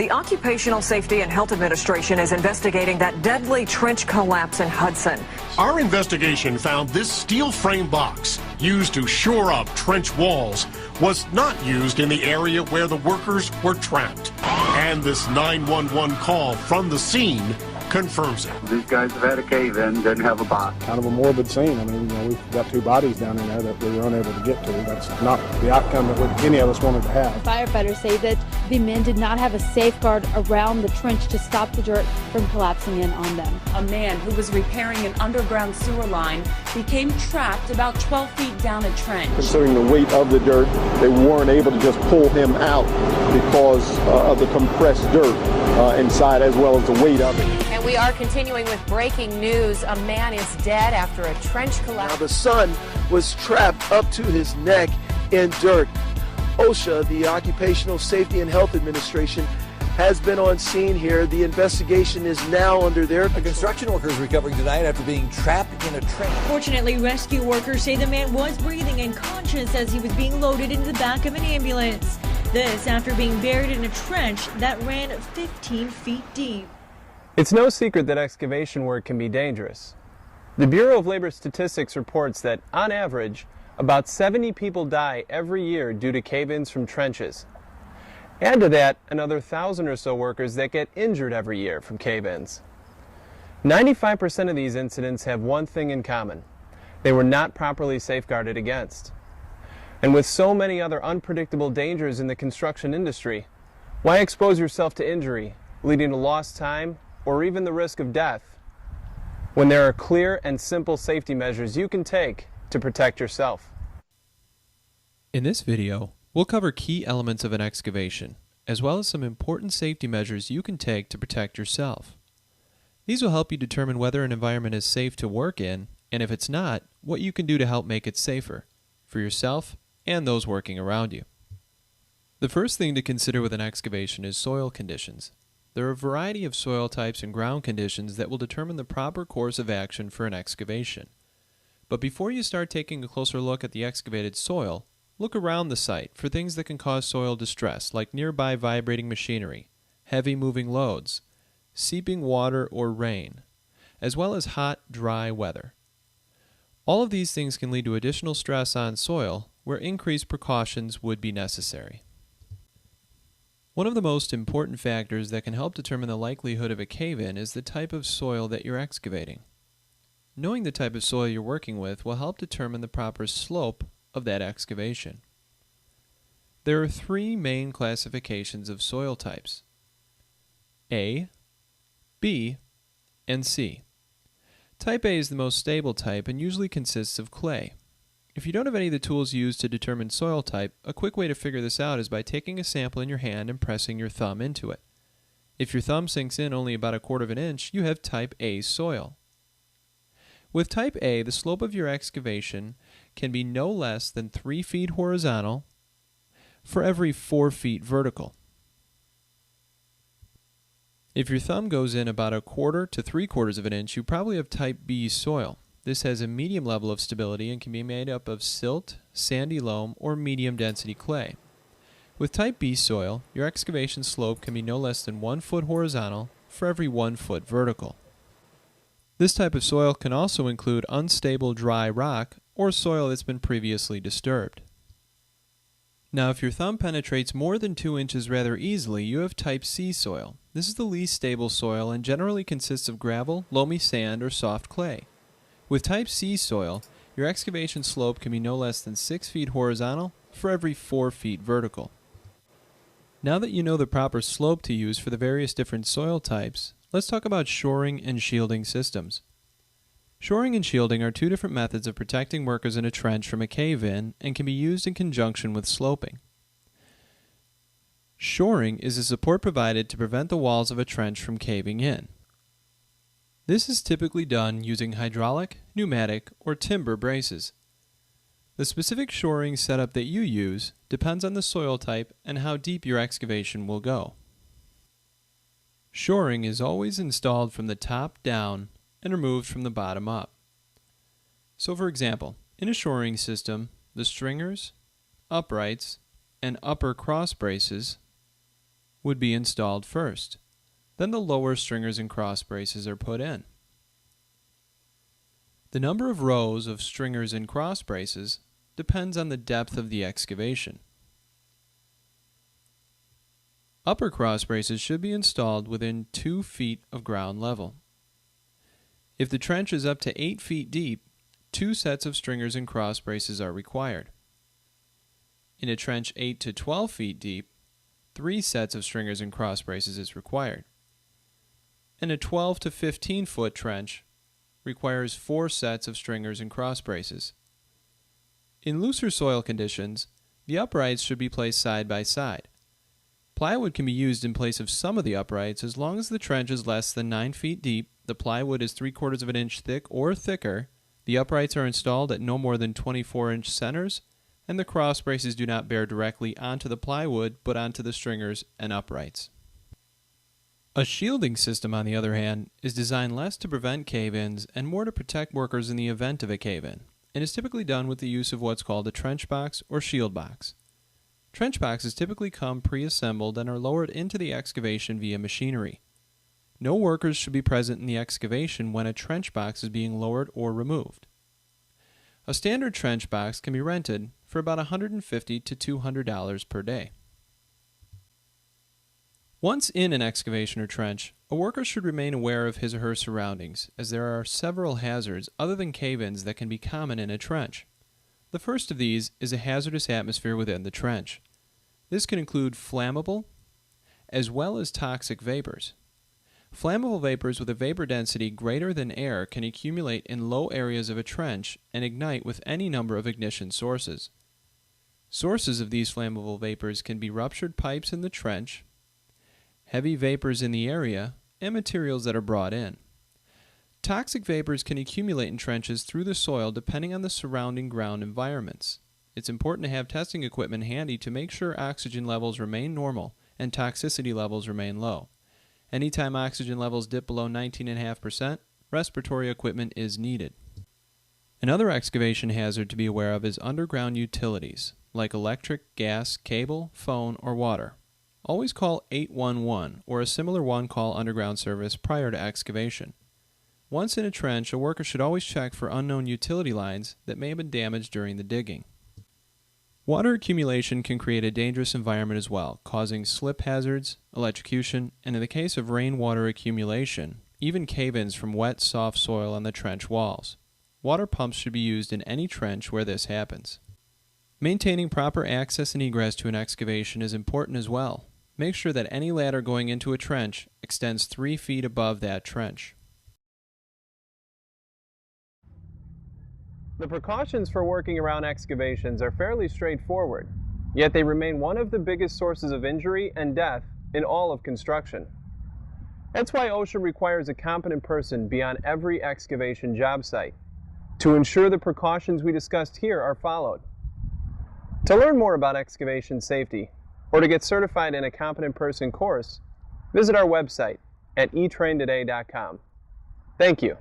The Occupational Safety and Health Administration is investigating that deadly trench collapse in Hudson. Our investigation found this steel frame box used to shore up trench walls was not used in the area where the workers were trapped. And this 911 call from the scene confirms it. These guys have had a cave-in, didn't have a box. Kind of a morbid scene. I mean, we've got two bodies down in there that we were unable to get to. That's not the outcome that any of us wanted to have. Firefighters say that the men did not have a safeguard around the trench to stop the dirt from collapsing in on them. A man who was repairing an underground sewer line became trapped about 12 feet down a trench. Considering the weight of the dirt, they weren't able to just pull him out because of the compressed dirt inside, as well as the weight of it. And we are continuing with breaking news. A man is dead after a trench collapse. Now the son was trapped up to his neck in dirt. OSHA, the Occupational Safety and Health Administration, has been on scene here. The investigation is now under their control. A construction worker is recovering tonight after being trapped in a trench. Fortunately, rescue workers say the man was breathing and conscious as he was being loaded into the back of an ambulance. This after being buried in a trench that ran 15 feet deep. It's no secret that excavation work can be dangerous. The Bureau of Labor Statistics reports that, on average, about 70 people die every year due to cave-ins from trenches. Add to that another 1,000 or so workers that get injured every year from cave-ins. 95% of these incidents have one thing in common. They were not properly safeguarded against. And with so many other unpredictable dangers in the construction industry, why expose yourself to injury, leading to lost time, or even the risk of death, when there are clear and simple safety measures you can take to protect yourself? In this video, we'll cover key elements of an excavation, as well as some important safety measures you can take to protect yourself. These will help you determine whether an environment is safe to work in, and if it's not, what you can do to help make it safer, for yourself and those working around you. The first thing to consider with an excavation is soil conditions. There are a variety of soil types and ground conditions that will determine the proper course of action for an excavation. But before you start taking a closer look at the excavated soil, look around the site for things that can cause soil distress, like nearby vibrating machinery, heavy moving loads, seeping water or rain, as well as hot, dry weather. All of these things can lead to additional stress on soil, where increased precautions would be necessary. One of the most important factors that can help determine the likelihood of a cave-in is the type of soil that you're excavating. Knowing the type of soil you're working with will help determine the proper slope of that excavation. There are three main classifications of soil types: A, B, and C. Type A is the most stable type and usually consists of clay. If you don't have any of the tools used to determine soil type, a quick way to figure this out is by taking a sample in your hand and pressing your thumb into it. If your thumb sinks in only about 1/4 of an inch, you have type A soil. With type A, the slope of your excavation can be no less than 3 feet horizontal for every 4 feet vertical. If your thumb goes in about 1/4 to 3/4 of an inch, you probably have type B soil. This has a medium level of stability and can be made up of silt, sandy loam, or medium density clay. With type B soil, your excavation slope can be no less than 1 foot horizontal for every 1 foot vertical. This type of soil can also include unstable dry rock or soil that's been previously disturbed. Now, if your thumb penetrates more than 2 inches rather easily, you have type C soil. This is the least stable soil and generally consists of gravel, loamy sand, or soft clay. With type C soil, your excavation slope can be no less than 6 feet horizontal for every 4 feet vertical. Now that you know the proper slope to use for the various different soil types, let's talk about shoring and shielding systems. Shoring and shielding are two different methods of protecting workers in a trench from a cave-in and can be used in conjunction with sloping. Shoring is a support provided to prevent the walls of a trench from caving in. This is typically done using hydraulic, pneumatic, or timber braces. The specific shoring setup that you use depends on the soil type and how deep your excavation will go. Shoring is always installed from the top down and removed from the bottom up. So for example, in a shoring system, the stringers, uprights, and upper cross braces would be installed first. Then the lower stringers and cross braces are put in. The number of rows of stringers and cross braces depends on the depth of the excavation. Upper cross braces should be installed within 2 feet of ground level. If the trench is up to 8 feet deep, 2 sets of stringers and cross braces are required. In a trench 8 to 12 feet deep, 3 sets of stringers and cross braces is required. And a 12 to 15 foot trench requires 4 sets of stringers and cross braces. In looser soil conditions, the uprights should be placed side by side. Plywood can be used in place of some of the uprights as long as the trench is less than 9 feet deep, the plywood is 3/4 of an inch thick or thicker, the uprights are installed at no more than 24-inch centers, and the cross braces do not bear directly onto the plywood but onto the stringers and uprights. A shielding system, on the other hand, is designed less to prevent cave-ins and more to protect workers in the event of a cave-in, and is typically done with the use of what's called a trench box or shield box. Trench boxes typically come pre-assembled and are lowered into the excavation via machinery. No workers should be present in the excavation when a trench box is being lowered or removed. A standard trench box can be rented for about $150 to $200 per day. Once in an excavation or trench, a worker should remain aware of his or her surroundings, as there are several hazards other than cave-ins that can be common in a trench. The first of these is a hazardous atmosphere within the trench. This can include flammable as well as toxic vapors. Flammable vapors with a vapor density greater than air can accumulate in low areas of a trench and ignite with any number of ignition sources. Sources of these flammable vapors can be ruptured pipes in the trench, heavy vapors in the area, and materials that are brought in. Toxic vapors can accumulate in trenches through the soil depending on the surrounding ground environments. It's important to have testing equipment handy to make sure oxygen levels remain normal and toxicity levels remain low. Anytime oxygen levels dip below 19.5%, respiratory equipment is needed. Another excavation hazard to be aware of is underground utilities, like electric, gas, cable, phone, or water. Always call 811 or a similar one-call underground service prior to excavation. Once in a trench, a worker should always check for unknown utility lines that may have been damaged during the digging. Water accumulation can create a dangerous environment as well, causing slip hazards, electrocution, and in the case of rainwater accumulation, even cave-ins from wet, soft soil on the trench walls. Water pumps should be used in any trench where this happens. Maintaining proper access and egress to an excavation is important as well. Make sure that any ladder going into a trench extends 3 feet above that trench. The precautions for working around excavations are fairly straightforward, yet they remain one of the biggest sources of injury and death in all of construction. That's why OSHA requires a competent person be on every excavation job site to ensure the precautions we discussed here are followed. To learn more about excavation safety, or to get certified in a competent person course, visit our website at etraintoday.com. Thank you.